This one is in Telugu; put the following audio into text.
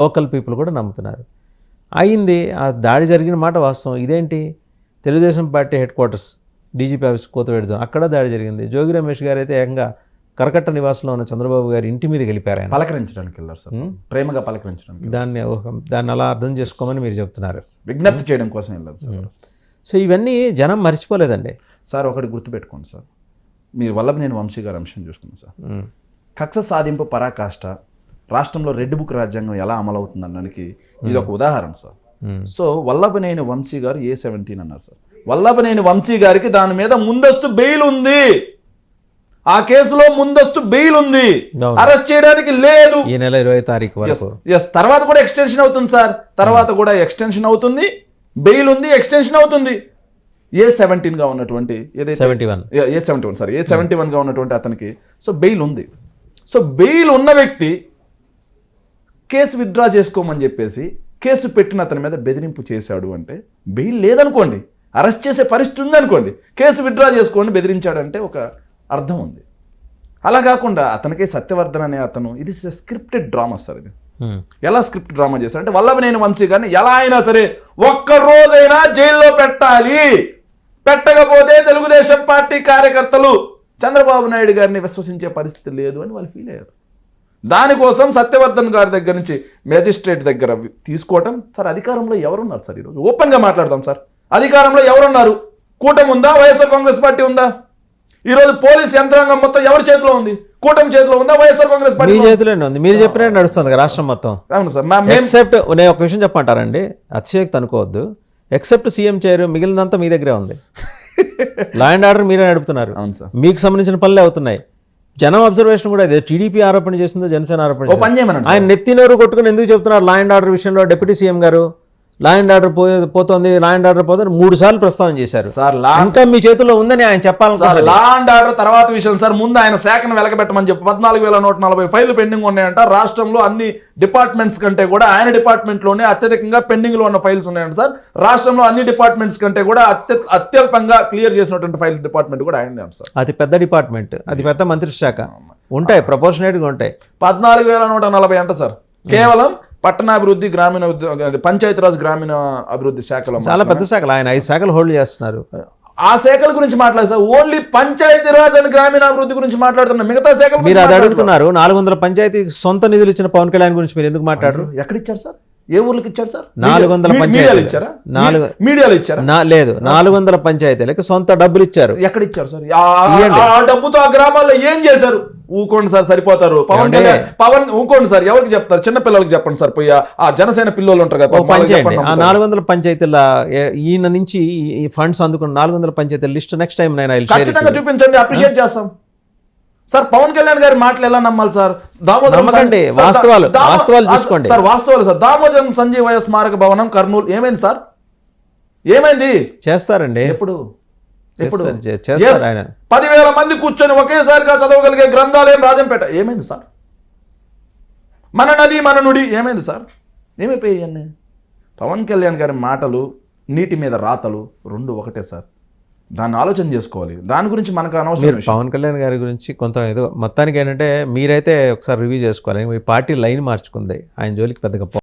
లోకల్ పీపుల్ కూడా నమ్ముతున్నారు. అయింది, ఆ దాడి జరిగిన మాట వాస్తవం. ఇదేంటి, Telugu Desam party headquarters DGP office కోతవేడుదాం అక్కడ దాడి జరిగింది. జోగి రమేష్ గారు అయితే ఏకంగా కరకట్ట నివాసంలో ఉన్న చంద్రబాబు గారి ఇంటి మీదకి వెళ్ళిపోయారు. ఆయన పలకరించడానికి వెళ్ళారు సార్, ప్రేమగా పలకరించడానికి. దాన్ని అలా అర్థం చేసుకోమని మీరు చెప్తున్నారు. విజ్ఞప్తి చేయడం కోసం వెళ్ళారు సార్. సో ఇవన్నీ జనం మర్చిపోలేదండి సార్. ఒకటి గుర్తుపెట్టుకోండి సార్, మీరు వల్లభనేని వంశీ గారి అంశం చూసుకున్నాం సార్. కక్ష సాధింపు పరాకాష్ట రాష్ట్రంలో రెడ్ బుక్ రాజ్యాంగం ఎలా అమలవుతుంది అనడానికి ఇది ఒక ఉదాహరణ సార్. సో వల్లభనేని వంశీ గారు A17 అన్నారు సార్. వల్లభనేని వంశీ గారికి దాని మీద ముందస్తు బెయిల్ ఉంది, ఆ కేసులో ముందస్తు బెయిల్ ఉంది, అరెస్ట్ చేయడానికి లేదు. ఈ నెల 20వ తారీఖు వరకు. తర్వాత కూడా ఎక్స్టెన్షన్ అవుతుంది సార్, తర్వాత కూడా ఎక్స్టెన్షన్ అవుతుంది, బెయిల్ ఉంది, ఎక్స్టెన్షన్ అవుతుంది. A17 గా ఉన్నటువంటి ఏదైతే A71 సార్, A71 గా ఉన్నటువంటి అతనికి సో బెయిల్ ఉంది. సో బెయిల్ ఉన్న వ్యక్తి కేసు విత్డ్రా చేసుకోమని చెప్పేసి కేసు పెట్టిన అతని మీద బెదిరింపు చేశాడు అంటే, బెయిల్ లేదనుకోండి, అరెస్ట్ చేసే పరిస్థితి ఉందనుకోండి, కేసు విత్డ్రా చేసుకోండి బెదిరించాడంటే ఒక అర్థం ఉంది. అలా కాకుండా అతనికి సత్యవర్ధన్ అనే అతను, ఇది స్క్రిప్టెడ్ డ్రామా సార్. ఇది ఎలా స్క్రిప్ట్ డ్రామా చేశారంటే, వల్లభనేని వంశీ గారిని ఎలా అయినా సరే ఒక్క రోజైనా జైల్లో పెట్టాలి, పెట్టకపోతే తెలుగుదేశం పార్టీ కార్యకర్తలు చంద్రబాబు నాయుడు గారిని విశ్వసించే పరిస్థితి లేదు అని వాళ్ళు ఫీల్ అయ్యారు. దానికోసం సత్యవర్ధన్ గారి దగ్గర నుంచి మేజిస్ట్రేట్ దగ్గర తీసుకోవటం. సార్ అధికారంలో ఎవరున్నారు సార్ ఈరోజు? ఓపెన్గా మాట్లాడదాం సార్, అధికారంలో ఎవరున్నారు? కూటమి ఉందా? వైఎస్ఆర్ కాంగ్రెస్ పార్టీ ఉందా? ఈరోజు పోలీస్ యంత్రాంగం మొత్తం ఎవరి చేతిలో ఉంది? కూటమి చేతిలో ఉందా? వైఎస్ఆర్ కాంగ్రెస్ పార్టీ చేతిలోనే ఉంది. మీరు చెప్పినట్టు నడుస్తుంది రాష్ట్రం మొత్తం. అవును సార్. ఎక్సెప్ట్ నేను ఒక విషయం చెప్పంటారండి, అతిశయోక్తి అనుకోవద్దు, ఎక్సెప్ట్ సీఎం చైర్ మిగిలినంతా మీ దగ్గరే ఉంది. లా అండ్ ఆర్డర్ మీరే నడుపుతున్నారు, మీకు సంబంధించిన పనులే అవుతున్నాయి. జనం అబ్జర్వేషన్ కూడా ఇదే. టీడీపీ ఆరోపణ చేసిందో జనసేన ఆరోపణ చేసిందో, ఆయన నెత్తినోరు కొట్టుకుని ఎందుకు చెప్తున్నారు? లా అండ్ ఆర్డర్ విషయంలో డిప్యూటీ సీఎం గారు లా అండ్ ఆర్డర్ పోతుంది, లా అండ్ ఆర్డర్ పోతుంది 3 సార్లు ప్రస్తావన చేశారు. ఇంకా మీ చేతుల్లో ఉందని ఆయన చెప్పాలి. లా అండ్ ఆర్డర్ తర్వాత విషయం సార్. ముందు ఆయన శాఖను వెలకబెట్టమని చెప్పి 14,140 ఫైళ్లు పెండింగ్ ఉన్నాయంట. రాష్ట్రంలో అన్ని డిపార్ట్మెంట్స్ కంటే కూడా ఆయన డిపార్ట్మెంట్లోనే అత్యధికంగా పెండింగ్లో ఉన్న ఫైల్స్ ఉన్నాయంట సార్. రాష్ట్రంలో అన్ని డిపార్ట్మెంట్స్ కంటే కూడా అత్యల్పంగా క్లియర్ చేసినటువంటి ఫైల్స్ డిపార్ట్మెంట్ కూడా ఆయనదే సార్. అతి పెద్ద డిపార్ట్మెంట్, అతి పెద్ద మంత్రి శాఖ ఉంటాయి, ప్రపోర్షనేట్గా ఉంటాయి. 14,140 అంట సార్. కేవలం పట్టణాభివృద్ధి, గ్రామీణ పంచాయతీరాజ్ గ్రామీణ అభివృద్ధి శాఖలో చాలా పెద్ద శాఖలు. ఆయన 5 శాఖలు హోల్డ్ చేస్తున్నారు. ఆ శాఖల గురించి మాట్లాడారు సార్. ఓన్లీ పంచాయతీరాజ్ అండ్ గ్రామీణాభివృద్ధి గురించి మాట్లాడుతున్నారు. మిగతా శాఖలు మీరు అది అడుగుతున్నారు. 400 పంచాయతీకి సొంత నిధులు ఇచ్చిన పవన్ కళ్యాణ్ గురించి మీరు ఎందుకు మాట్లాడరు? ఎక్కడ ఇచ్చారు సార్? ఏ ఊర్లకు ఇచ్చారు సార్? 400 పంచాయతీలు ఇచ్చారా? మీడియాలో ఇచ్చారా? లేదు, 400 పంచాయతీలకు సొంత డబ్బులు ఇచ్చారు. ఎక్కడ ఇచ్చారు సార్? ఆ డబ్బుతో ఆ గ్రామాల్లో ఏం చేశారు? ఊకోండి సార్, సరిపోతారు. పవన్ ఊకోండి సార్, ఎవరికి చెప్తారు? చిన్న పిల్లలకి చెప్పండి సార్. పోయి ఆ జనసేన పిల్లలు ఉంటారు కదా, 400 పంచాయతీల ఈయన నుంచి ఈ ఫండ్స్ అందుకున్న 400 పంచాయతీల లిస్ట్ నెక్స్ట్ టైం నేను ఖచ్చితంగా చూపించండి, అప్రిషియేట్ చేస్తాం సార్. పవన్ కళ్యాణ్ గారి మాటలు ఎలా నమ్మాలి సార్? వాస్తవాలు చూసుకోండి సార్, వాస్తవాలు సార్. దామోదరం సంజీవయ్య స్మారక భవనం కర్నూలు ఏమైంది సార్? ఏమైంది? చేస్తారండి. ఎప్పుడు 10,000 మంది కూర్చొని ఒకేసారిగా చదవగలిగే గ్రంథాలయం రాజంపేట ఏమైంది సార్? మన నది మన నుడి ఏమైంది సార్? ఏమైపోయాయి? పవన్ కళ్యాణ్ గారి మాటలు, నీటి మీద రాతలు రెండు ఒకటే సార్. దాన్ని ఆలోచన చేసుకోవాలి. దాని గురించి మనకు అనవసరం. పవన్ కళ్యాణ్ గారి గురించి కొంత ఏదో మొత్తానికి ఏంటంటే మీరైతే ఒకసారి రివ్యూ చేసుకోవాలి. మీ పార్టీ లైన్ మార్చుకుంది, ఆయన జోలికి పెద్దగా